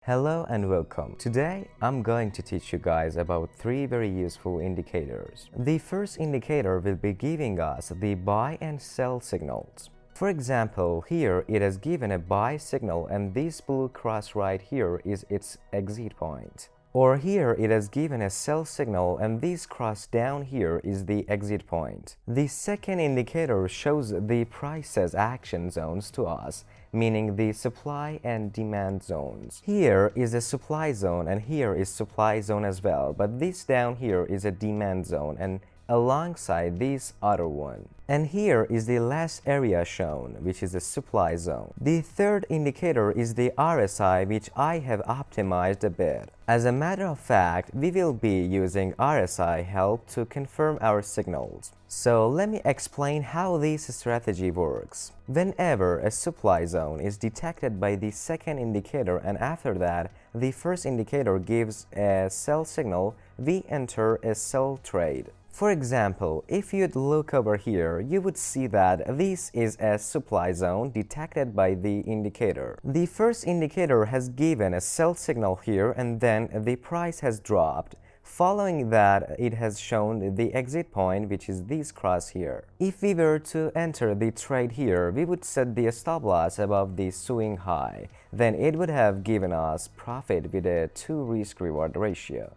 Hello and welcome. Today, I'm going to teach you guys about three very useful indicators. The first indicator will be giving us the buy and sell signals. For example, here it has given a buy signal and this blue cross right here is its exit point. Or here it has given a sell signal and this cross down here is the exit point. The second indicator shows the price's action zones to us, meaning the supply and demand zones. Here is a supply zone and here is supply zone as well, but this down here is a demand zone and alongside this other one. And here is the last area shown, which is a supply zone. The third indicator is the RSI, which I have optimized a bit. As a matter of fact, we will be using RSI help to confirm our signals. So let me explain how this strategy works. Whenever a supply zone is detected by the second indicator and after that the first indicator gives a sell signal, we enter a sell trade. For example, if you'd look over here, you would see that this is a supply zone detected by the indicator. The first indicator has given a sell signal here and then the price has dropped. Following that, it has shown the exit point, which is this cross here. If we were to enter the trade here, we would set the stop loss above the swing high. Then it would have given us profit with a 2 risk-reward ratio.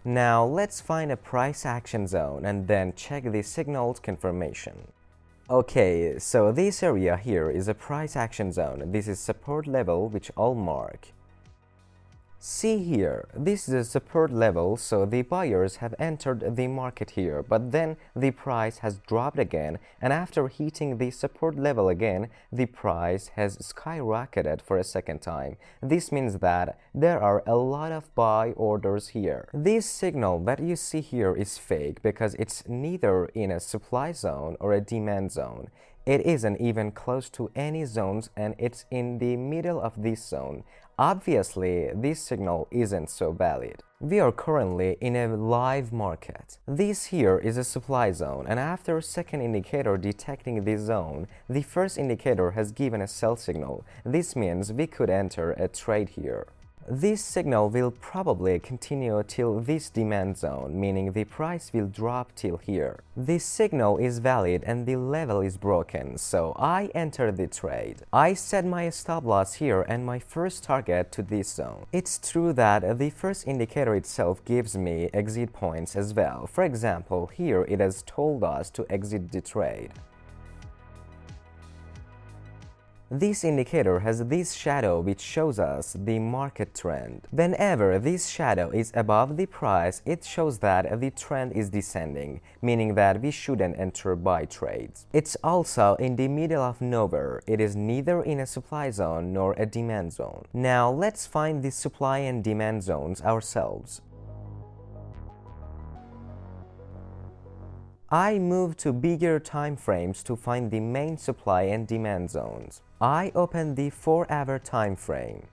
Now let's find a price action zone and then check the signal's confirmation. Okay, so this area here is a price action zone. This is support level, which I'll mark. See here, this is a support level, so the buyers have entered the market here, but then the price has dropped again, and after hitting the support level again, the price has skyrocketed for a second time. This means that there are a lot of buy orders here. This signal that you see here is fake because it's neither in a supply zone or a demand zone. It isn't even close to any zones and it's in the middle of this zone. Obviously, this signal isn't so valid. We are currently in a live market. This here is a supply zone, and after second indicator detecting this zone, the first indicator has given a sell signal. This means we could enter a trade here. This signal will probably continue till this demand zone, meaning the price will drop till here. This signal is valid and the level is broken, so I enter the trade. I set my stop loss here and my first target to this zone. It's true that the first indicator itself gives me exit points as well. For example, here it has told us to exit the trade. This indicator has this shadow which shows us the market trend. Whenever this shadow is above the price, it shows that the trend is descending, meaning that we shouldn't enter buy trades. It's also in the middle of nowhere. It is neither in a supply zone nor a demand zone. Now let's find the supply and demand zones ourselves. I move to bigger time frames to find the main supply and demand zones. I open the 4-hour time frame.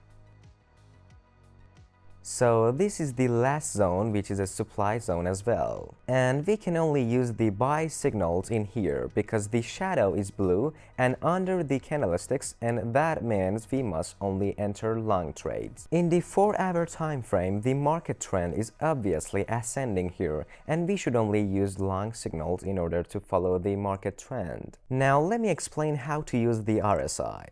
So this is the last zone, which is a supply zone as well. And we can only use the buy signals in here because the shadow is blue and under the candlesticks, and that means we must only enter long trades. In the 4-hour time frame, the market trend is obviously ascending here and we should only use long signals in order to follow the market trend. Now let me explain how to use the RSI.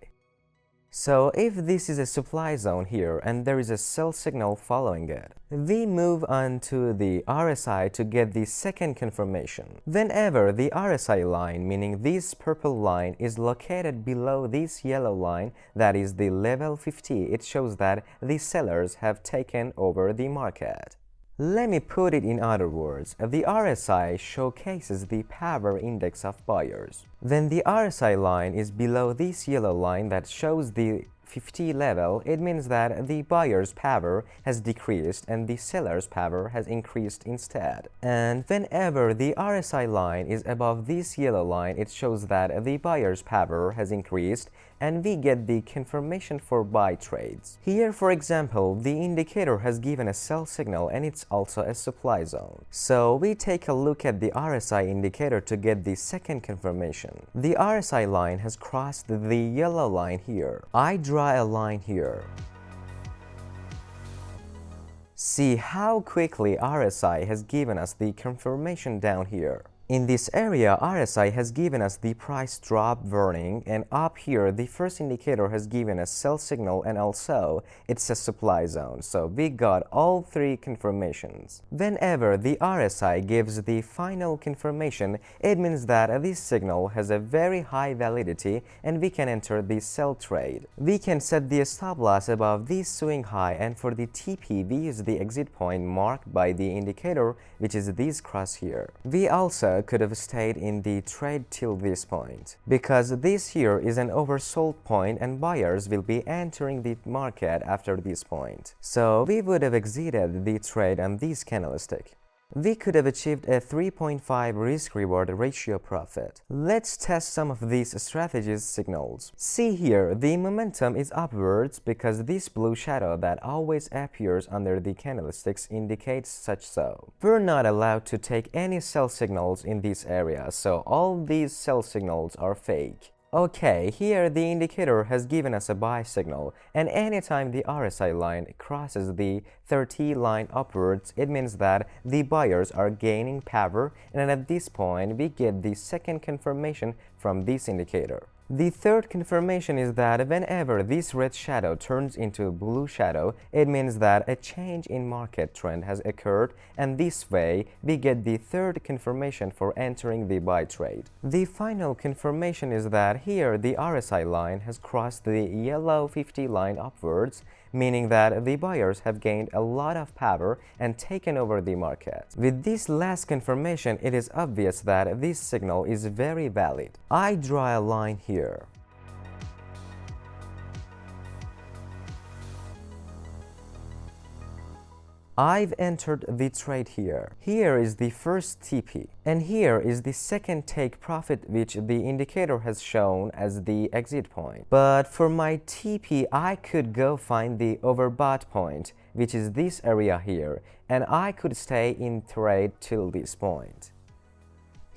So if this is a supply zone here and there is a sell signal following it, we move on to the RSI to get the second confirmation. Whenever the RSI line, meaning this purple line, is located below this yellow line, that is the level 50, it shows that the sellers have taken over the market. Let me put it in other words. The RSI showcases the power index of buyers. When the RSI line is below this yellow line that shows the 50 level, it means that the buyer's power has decreased and the seller's power has increased instead. And whenever the RSI line is above this yellow line, it shows that the buyer's power has increased and we get the confirmation for buy trades. Here, for example, the indicator has given a sell signal and it's also a supply zone. So we take a look at the RSI indicator to get the second confirmation. The RSI line has crossed the yellow line here. I draw a line here. See how quickly RSI has given us the confirmation down here. In this area, RSI has given us the price drop warning, and up here the first indicator has given us sell signal, and also it's a supply zone. So we got all three confirmations. Whenever the RSI gives the final confirmation, it means that this signal has a very high validity and we can enter the sell trade. We can set the stop loss above this swing high, and for the TP we use the exit point marked by the indicator, which is this cross here. We also could have stayed in the trade till this point, because this here is an oversold point and buyers will be entering the market after this point. So we would have exited the trade on this candlestick. We could have achieved a 3.5 risk-reward ratio profit. Let's test some of these strategies signals. See here, the momentum is upwards because this blue shadow that always appears under the candlesticks indicates such so. We're not allowed to take any sell signals in this area, so all these sell signals are fake. Okay, here the indicator has given us a buy signal, and anytime the RSI line crosses the 30 line upwards, it means that the buyers are gaining power, and at this point we get the second confirmation from this indicator. The third confirmation is that whenever this red shadow turns into a blue shadow, it means that a change in market trend has occurred, and this way we get the third confirmation for entering the buy trade. The final confirmation is that here the RSI line has crossed the yellow 50 line upwards, meaning that the buyers have gained a lot of power and taken over the market. With this last confirmation, it is obvious that this signal is very valid. I draw a line here. I've entered the trade here. Here is the first TP, and here is the second take profit, which the indicator has shown as the exit point. But for my TP, I could go find the overbought point, which is this area here, and I could stay in trade till this point.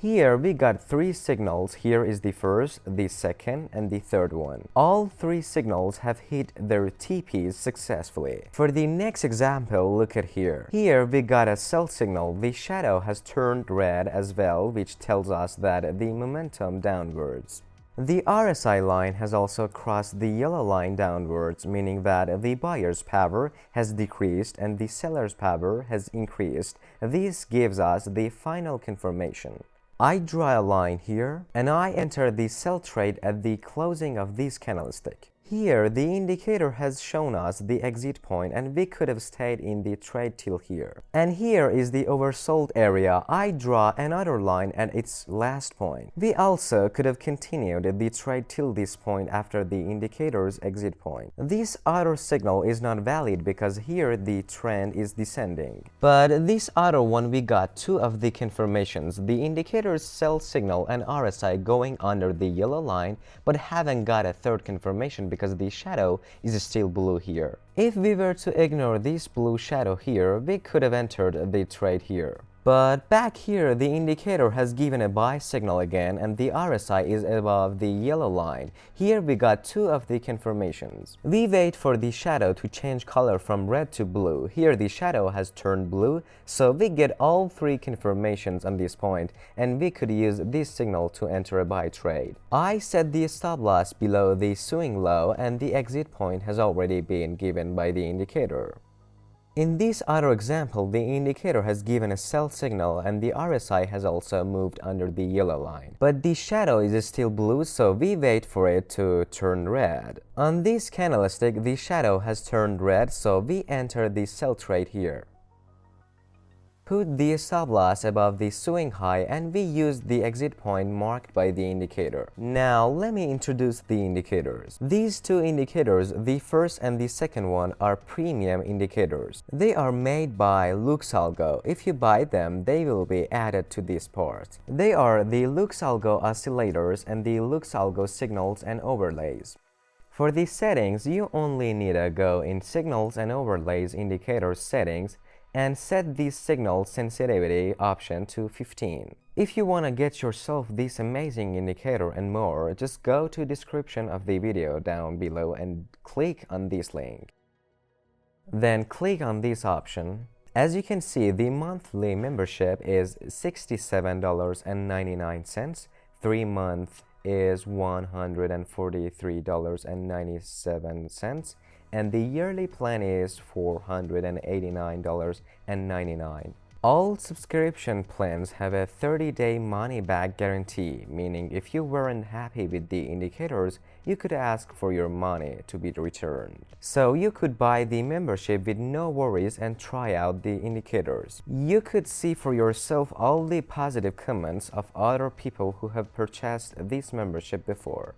Here we got three signals. Here is the first, the second, and the third one. All three signals have hit their TPs successfully. For the next example, look at here. Here we got a sell signal. The shadow has turned red as well, which tells us that the momentum downwards. The RSI line has also crossed the yellow line downwards, meaning that the buyer's power has decreased and the seller's power has increased. This gives us the final confirmation. I draw a line here, and I enter the sell trade at the closing of this candlestick. Here, the indicator has shown us the exit point, and we could have stayed in the trade till here. And here is the oversold area. I draw another line at its last point. We also could have continued the trade till this point after the indicator's exit point. This other signal is not valid because here the trend is descending. But this other one, we got two of the confirmations. The indicator's sell signal and RSI going under the yellow line, but haven't got a third confirmation because the shadow is still blue here. If we were to ignore this blue shadow here, we could have entered the trade here. But back here, the indicator has given a buy signal again, and the RSI is above the yellow line. Here we got two of the confirmations. We wait for the shadow to change color from red to blue. Here the shadow has turned blue, so we get all three confirmations on this point, and we could use this signal to enter a buy trade. I set the stop loss below the swing low, and the exit point has already been given by the indicator. In this other example, the indicator has given a sell signal and the RSI has also moved under the yellow line. But the shadow is still blue, so we wait for it to turn red. On this candlestick, the shadow has turned red, so we enter the sell trade here. Put the stop loss above the swing high, and we use the exit point marked by the indicator. Now let me introduce the indicators. These two indicators, the first and the second one, are premium indicators. They are made by Luxalgo. If you buy them, they will be added to this part. They are the Luxalgo oscillators and the Luxalgo signals and overlays. For these settings, you only need to go in Signals and Overlays Indicator Settings and set the signal sensitivity option to 15. If you want to get yourself this amazing indicator and more, just go to description of the video down below and click on this link. Then click on this option. As you can see, the monthly membership is $67.99, 3 month is $143.97, and the yearly plan is $489.99. All subscription plans have a 30-day money-back guarantee, meaning if you weren't happy with the indicators, you could ask for your money to be returned. So you could buy the membership with no worries and try out the indicators. You could see for yourself all the positive comments of other people who have purchased this membership before.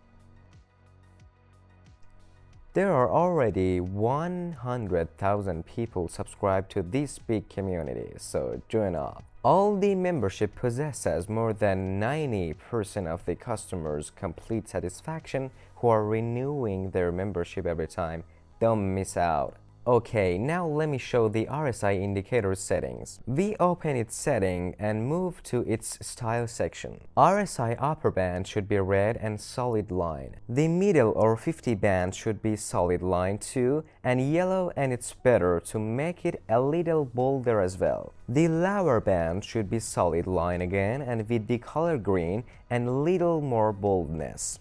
There are already 100,000 people subscribed to this big community, so join up. All the membership possesses more than 90% of the customers' complete satisfaction who are renewing their membership every time. Don't miss out. Okay, now let me show the RSI indicator settings. We open its setting and move to its style section. RSI upper band should be red and solid line. The middle or 50 band should be solid line too, and yellow, and it's better to make it a little bolder as well. The lower band should be solid line again and with the color green and little more boldness.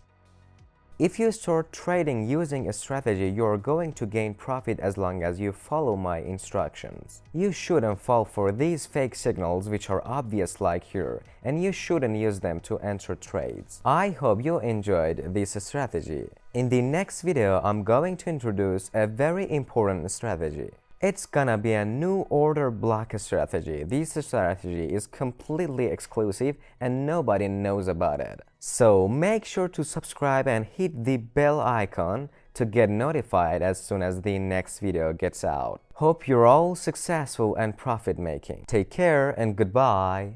If you start trading using a strategy, you are going to gain profit as long as you follow my instructions. You shouldn't fall for these fake signals which are obvious like here, and you shouldn't use them to enter trades. I hope you enjoyed this strategy. In the next video, I'm going to introduce a very important strategy. It's gonna be a new order block strategy. This strategy is completely exclusive and nobody knows about it. So make sure to subscribe and hit the bell icon to get notified as soon as the next video gets out. Hope you're all successful and profit making. Take care and goodbye.